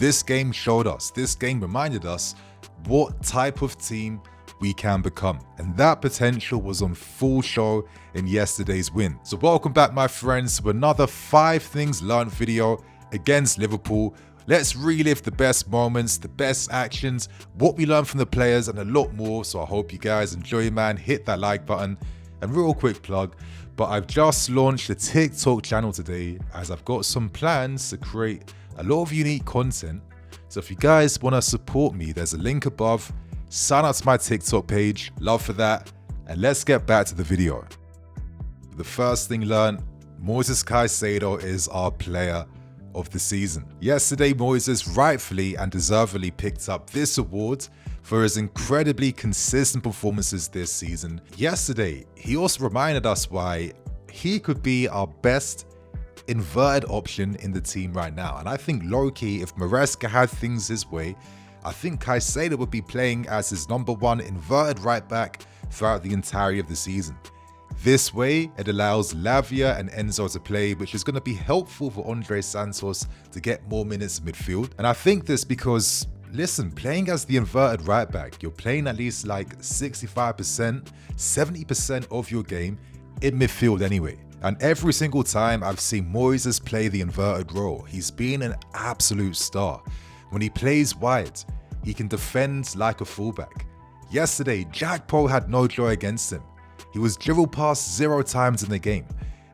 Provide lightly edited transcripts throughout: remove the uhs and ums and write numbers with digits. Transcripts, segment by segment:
this game showed us, this game reminded us what type of team we can become. And that potential was on full show in yesterday's win. So welcome back, my friends, to another 5 things learned video against Liverpool. Let's relive the best moments, the best actions, what we learned from the players, and a lot more. So I hope you guys enjoy, man. Hit that like button. And real quick plug, but I've just launched a TikTok channel today as I've got some plans to create a lot of unique content. So if you guys want to support me, there's a link above. Sign up to my TikTok page. Love for that. And let's get back to the video. The first thing learned, Moises Caicedo is our player of the season. Yesterday, Moises rightfully and deservedly picked up this award for his incredibly consistent performances this season. Yesterday, he also reminded us why he could be our best inverted option in the team right now. And I think low-key, if Maresca had things his way, I think Caicedo would be playing as his #1 inverted right back throughout the entirety of the season. This way, it allows Lavia and Enzo to play, which is going to be helpful for Andre Santos to get more minutes in midfield. And I think this because, listen, playing as the inverted right back, you're playing at least like 65%, 70% of your game in midfield anyway. And every single time I've seen Moises play the inverted role, he's been an absolute star. When he plays wide, he can defend like a fullback. Yesterday, Jack Paul had no joy against him. He was dribbled past 0 times in the game.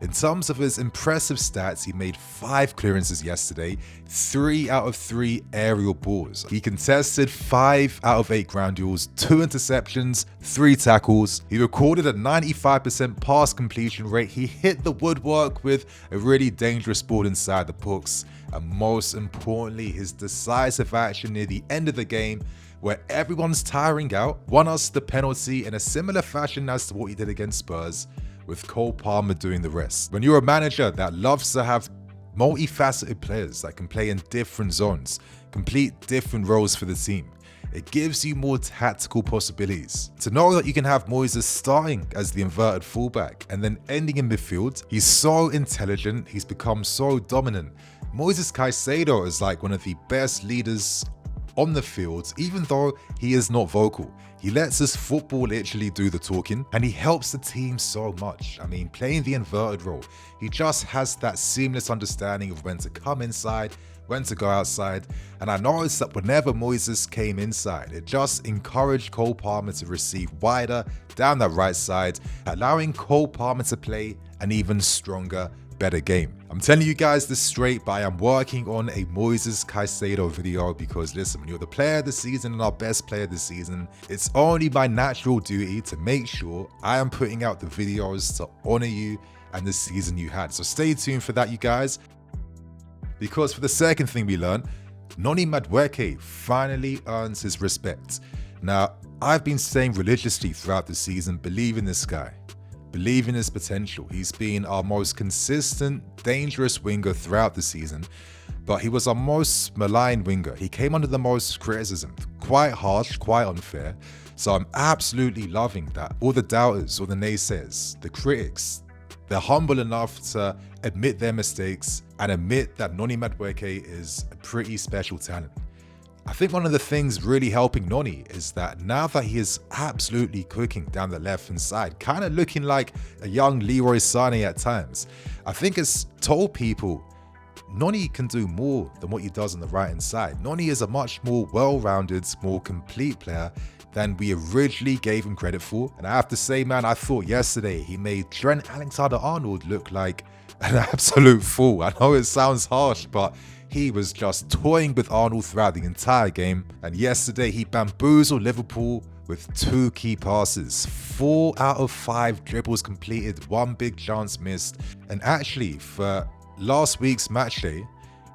In terms of his impressive stats, he made 5 clearances yesterday, 3 out of 3 aerial balls. He contested 5 out of 8 ground duels, 2 interceptions, 3 tackles. He recorded a 95% pass completion rate. He hit the woodwork with a really dangerous ball inside the box. And most importantly, his decisive action near the end of the game, where everyone's tiring out, won us the penalty in a similar fashion as to what he did against Spurs, with Cole Palmer doing the rest. When you're a manager that loves to have multifaceted players that can play in different zones, complete different roles for the team, it gives you more tactical possibilities. To know that you can have Moises starting as the inverted fullback and then ending in midfield, he's so intelligent, he's become so dominant. Moises Caicedo is like one of the best leaders on the field, even though he is not vocal. He lets his football literally do the talking, and he helps the team so much. I mean, playing the inverted role, he just has that seamless understanding of when to come inside, when to go outside. And I noticed that whenever Moises came inside, it just encouraged Cole Palmer to receive wider down that right side, allowing Cole Palmer to play an even stronger, better game. I'm telling you guys this straight, but I am working on a Moises Caicedo video because, listen, when you're the player of the season and our best player of the season, it's only my natural duty to make sure I am putting out the videos to honor you and the season you had. So stay tuned for that, you guys. Because for the second thing we learned, Noni Madueke finally earns his respect. Now, I've been saying religiously throughout the season, believe in this guy. Believe in his potential. He's been our most consistent, dangerous winger throughout the season, but he was our most maligned winger. He came under the most criticism, quite harsh, quite unfair. So I'm absolutely loving that all the doubters, all the naysayers, the critics, they're humble enough to admit their mistakes and admit that Noni Madueke is a pretty special talent. I think one of the things really helping Noni is that now that he is absolutely cooking down the left-hand side, kind of looking like a young Leroy Sané at times, I think it's told people Noni can do more than what he does on the right-hand side. Noni is a much more well-rounded, more complete player than we originally gave him credit for. And I have to say, man, I thought yesterday he made Trent Alexander-Arnold look like an absolute fool. I know it sounds harsh, but he was just toying with Arnold throughout the entire game. And yesterday he bamboozled Liverpool with 2 key passes, 4 out of 5 dribbles completed, 1 big chance missed. And actually, for last week's match day,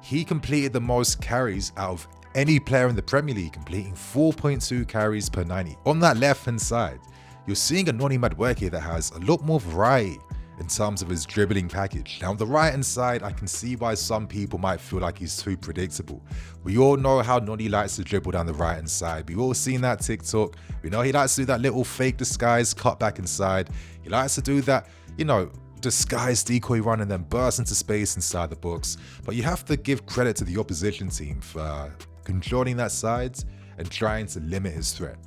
he completed the most carries out of any player in the Premier League, completing 4.2 carries per 90. On that left-hand side, you're seeing a Noni Madueke that has a lot more variety in terms of his dribbling package. Now on the right hand side, I can see why some people might feel like he's too predictable. We all know how Noni likes to dribble down the right hand side. We've all seen that TikTok. We know he likes to do that little fake disguise cut back inside. He likes to do that, you know, disguised decoy run and then burst into space inside the box. But you have to give credit to the opposition team for controlling that side and trying to limit his threat.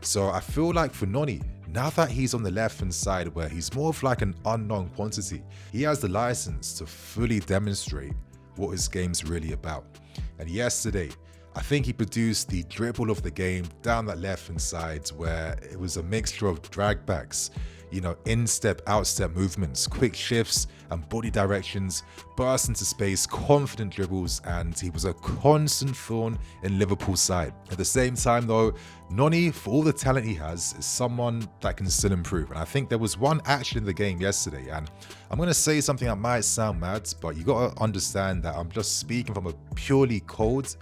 So I feel like for Noni, now that he's on the left-hand side where he's more of like an unknown quantity, he has the license to fully demonstrate what his game's really about. And yesterday, I think he produced the dribble of the game down that left-hand side where it was a mixture of drag backs, you know, in-step, out-step movements, quick shifts and body directions, burst into space, confident dribbles, and he was a constant thorn in Liverpool's side. At the same time though, Noni, for all the talent he has, is someone that can still improve. And I think there was one action in the game yesterday, and I'm going to say something that might sound mad, but you got to understand that I'm just speaking from a purely cold,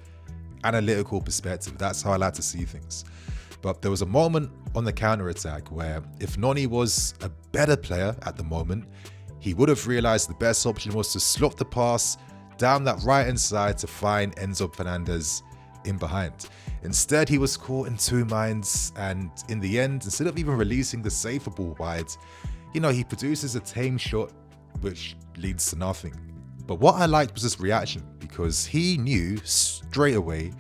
analytical perspective. That's how I like to see things. But there was a moment on the counter-attack where if Noni was a better player at the moment, he would have realized the best option was to slot the pass down that right-hand side to find Enzo Fernandez in behind. Instead, he was caught in two minds, and in the end, instead of even releasing the safer ball wide, you know, he produces a tame shot which leads to nothing. But what I liked was his reaction, because he knew straight away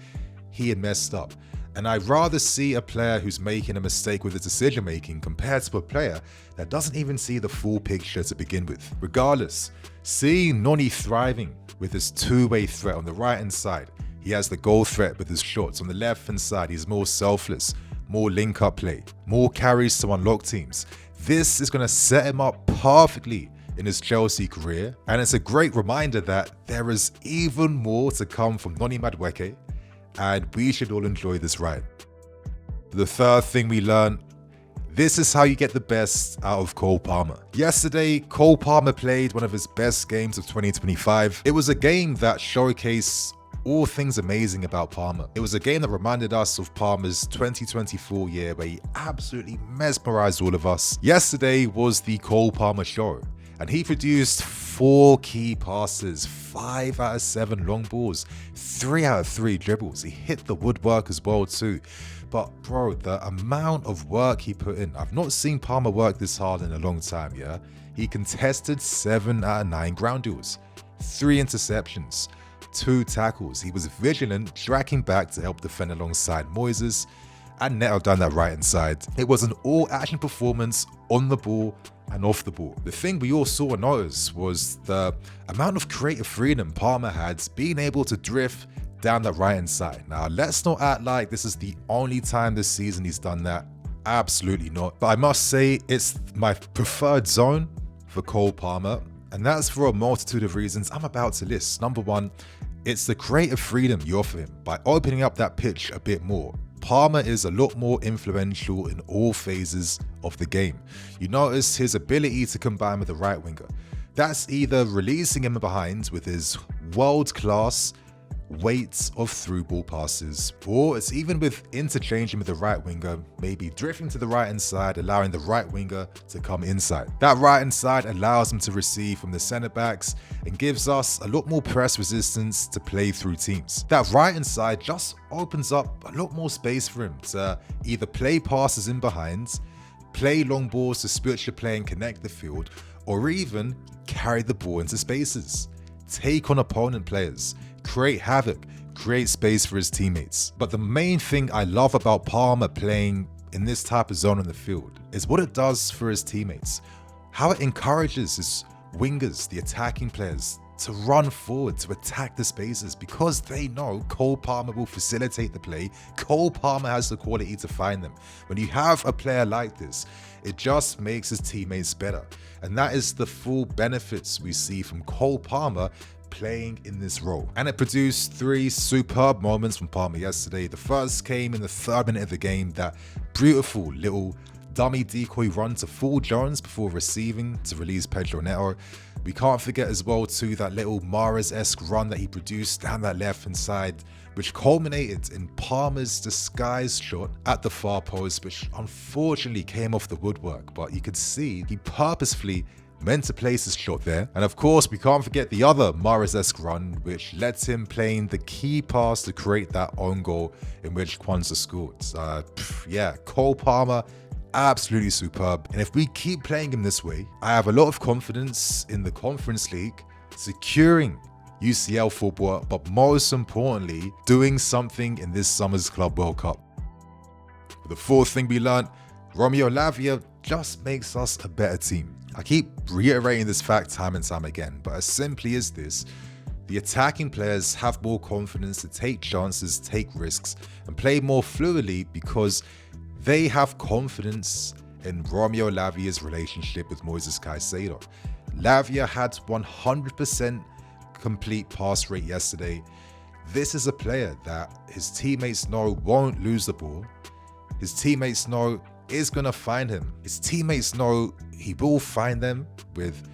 he had messed up. And I'd rather see a player who's making a mistake with his decision making compared to a player that doesn't even see the full picture to begin with. Regardless, seeing Noni thriving with his two-way threat on the right-hand side, he has the goal threat with his shots. On the left-hand side, he's more selfless, more link-up play, more carries to unlock teams. This is going to set him up perfectly in his Chelsea career, and it's a great reminder that there is even more to come from Noni Madueke, and we should all enjoy this ride. The third thing we learned, this is how you get the best out of Cole Palmer. Yesterday, Cole Palmer played one of his best games of 2025. It was a game that showcased all things amazing about Palmer. It was a game that reminded us of Palmer's 2024 year where he absolutely mesmerized all of us. Yesterday was the Cole Palmer show, and he produced 4 key passes, 5 out of 7 long balls, 3 out of 3 dribbles. He hit the woodwork as well too. But bro, the amount of work he put in, I've not seen Palmer work this hard in a long time, yeah? He contested 7 out of 9 ground duels, 3 interceptions, 2 tackles. He was vigilant, tracking back to help defend alongside Moises, and nettled down that right hand side. It was an all-action performance on the ball and off the ball. The thing we all saw and noticed was the amount of creative freedom Palmer had, being able to drift down the right hand side. Now, let's not act like this is the only time this season he's done that. Absolutely not. But I must say, it's my preferred zone for Cole Palmer, and that's for a multitude of reasons I'm about to list. Number one, it's the creative freedom you offer him by opening up that pitch a bit more. Palmer is a lot more influential in all phases of the game. You notice his ability to combine with the right winger. That's either releasing him behind with his world-class weights of through ball passes, or it's even with interchanging with the right winger, maybe drifting to the right hand side, allowing the right winger to come inside. That right hand side allows him to receive from the centre backs and gives us a lot more press resistance to play through teams. That right hand side just opens up a lot more space for him to either play passes in behind, play long balls to switch the play and connect the field, or even carry the ball into spaces, take on opponent players, create havoc, create space for his teammates. But the main thing I love about Palmer playing in this type of zone on the field is what it does for his teammates. How it encourages his wingers, the attacking players, to run forward, to attack the spaces, because they know Cole Palmer will facilitate the play. Cole Palmer has the quality to find them. When you have a player like this, it just makes his teammates better. And that is the full benefits we see from Cole Palmer playing in this role. And it produced 3 superb moments from Palmer yesterday. The first came in the 3rd minute of the game, that beautiful little dummy decoy run to Full Jones before receiving to release Pedro Neto. We can't forget as well too that little Mares-esque run that he produced down that left hand side, which culminated in Palmer's disguised shot at the far post, which unfortunately came off the woodwork, but you could see he purposefully meant to place his shot there. And of course, we can't forget the other Mares-esque run, which lets him playing the key pass to create that own goal in which Kwanzaa scored. Yeah, Cole Palmer, absolutely superb. And if we keep playing him this way, I have a lot of confidence in the Conference League securing UCL football, but most importantly, doing something in this summer's Club World Cup. But the fourth thing we learned, Romeo Lavia just makes us a better team. I keep reiterating this fact time and time again, but as simply as this, the attacking players have more confidence to take chances, take risks, and play more fluidly because they have confidence in Romeo Lavia's relationship with Moises Caicedo. Lavia had 100% complete pass rate yesterday. This is a player that his teammates know won't lose the ball. His teammates know is going to find him. His teammates know he will find them with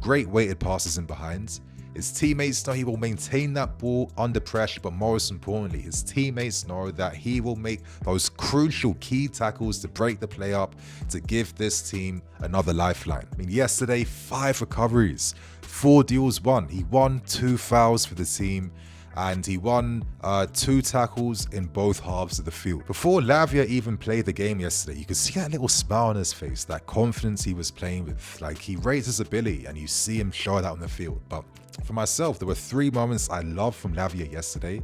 great weighted passes in behind. His teammates know he will maintain that ball under pressure, but most importantly, his teammates know that he will make those crucial key tackles to break the play up, to give this team another lifeline. I mean, yesterday, 5 recoveries, 4 duels won. He won 2 fouls for the team, and he won 2 tackles in both halves of the field. Before Lavia even played the game yesterday, you could see that little smile on his face, that confidence he was playing with. Like, he raised his ability and you see him show it out on the field. But for myself, there were 3 moments I loved from Lavia yesterday.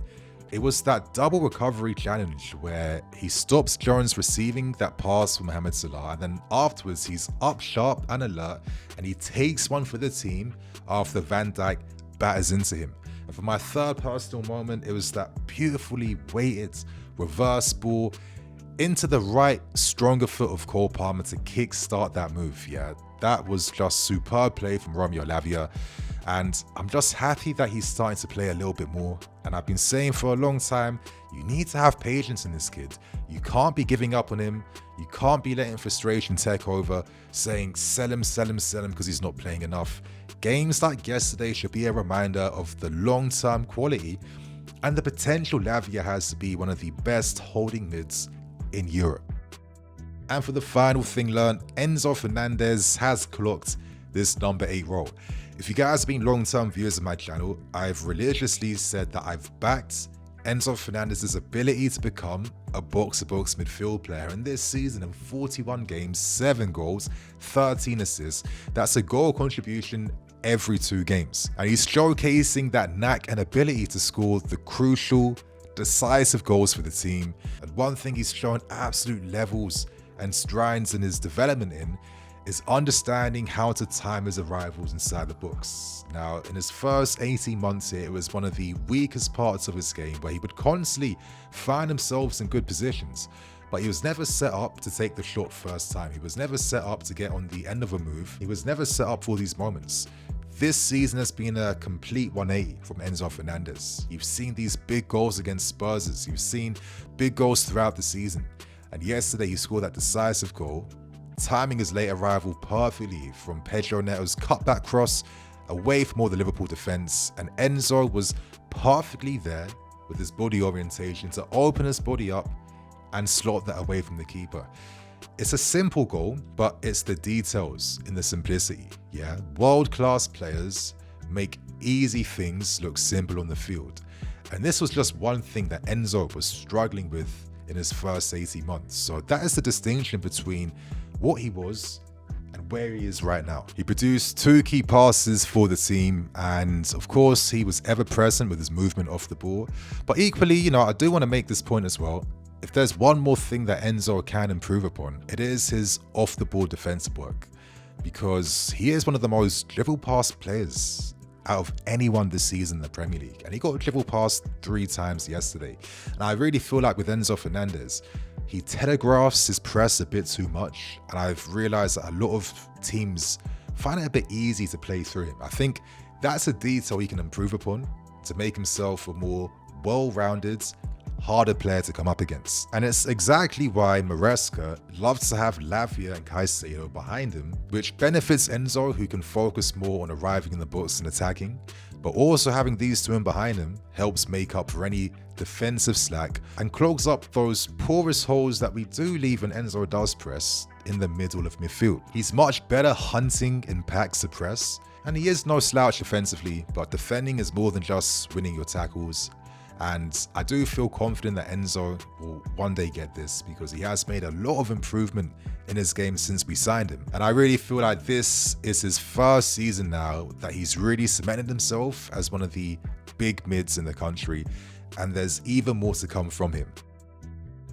It was that double recovery challenge where he stops Jones receiving that pass from Mohamed Salah, and then afterwards he's up sharp and alert and he takes one for the team after Van Dijk batters into him. And for my third personal moment, it was that beautifully weighted reverse ball into the right, stronger foot of Cole Palmer to kickstart that move. Yeah, that was just superb play from Romeo Lavia. And I'm just happy that he's starting to play a little bit more. And I've been saying for a long time, you need to have patience in this kid. You can't be giving up on him. You can't be letting frustration take over, saying sell him, sell him, sell him because he's not playing enough. Games like yesterday should be a reminder of the long-term quality and the potential Lavia has to be one of the best holding mids in Europe. And for the final thing learned, Enzo Fernandez has clocked this number 8 role. If you guys have been long-term viewers of my channel, I've religiously said that I've backed Enzo Fernandez's ability to become a box-to-box midfield player. And this season, in 41 games, 7 goals, 13 assists, that's a goal contribution every 2 games. And he's showcasing that knack and ability to score the crucial, decisive goals for the team. And one thing he's shown absolute levels and strides in his development in is understanding how to time his arrivals inside the box. Now, in his first 18 months here, it was one of the weakest parts of his game where he would constantly find himself in good positions, but he was never set up to take the shot first time. He was never set up to get on the end of a move. He was never set up for these moments. This season has been a complete 180 from Enzo Fernandez. You've seen these big goals against Spurs. You've seen big goals throughout the season. And yesterday he scored that decisive goal, timing his late arrival perfectly from Pedro Neto's cutback cross away from all the Liverpool defence, and Enzo was perfectly there with his body orientation to open his body up and slot that away from the keeper. It's a simple goal, but it's the details in the simplicity. Yeah, world-class players make easy things look simple on the field, and this was just one thing that Enzo was struggling with in his first 18 months. So that is the distinction between what he was and where he is right now. He produced 2 key passes for the team, and of course he was ever present with his movement off the ball. But equally, I do want to make this point as well. If there's one more thing that Enzo can improve upon, it is his off the ball defensive work, because he is one of the most dribble past players out of anyone this season in the Premier League, and he got dribble past 3 times yesterday. And I really feel like with Enzo Fernandez, he telegraphs his press a bit too much, and I've realized that a lot of teams find it a bit easy to play through him. I think that's a detail he can improve upon to make himself a more well-rounded, harder player to come up against. And it's exactly why Maresca loves to have Lavia and Caicedo behind him, which benefits Enzo, who can focus more on arriving in the box and attacking. But also having these 2 in behind him helps make up for any defensive slack and clogs up those porous holes that we do leave when Enzo does press in the middle of midfield. He's much better hunting in packs to press, and he is no slouch defensively, but defending is more than just winning your tackles And I do feel confident that Enzo will one day get this, because he has made a lot of improvement in his game since we signed him. And I really feel like this is his first season now that he's really cemented himself as one of the big mids in the country, and there's even more to come from him.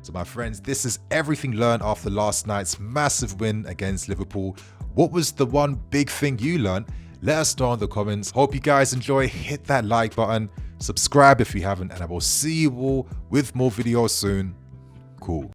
So my friends, this is everything learned after last night's massive win against Liverpool. What was the one big thing you learned? Let us know in the comments. Hope you guys enjoy. Hit that like button, subscribe if you haven't, and I will see you all with more videos soon. Cool.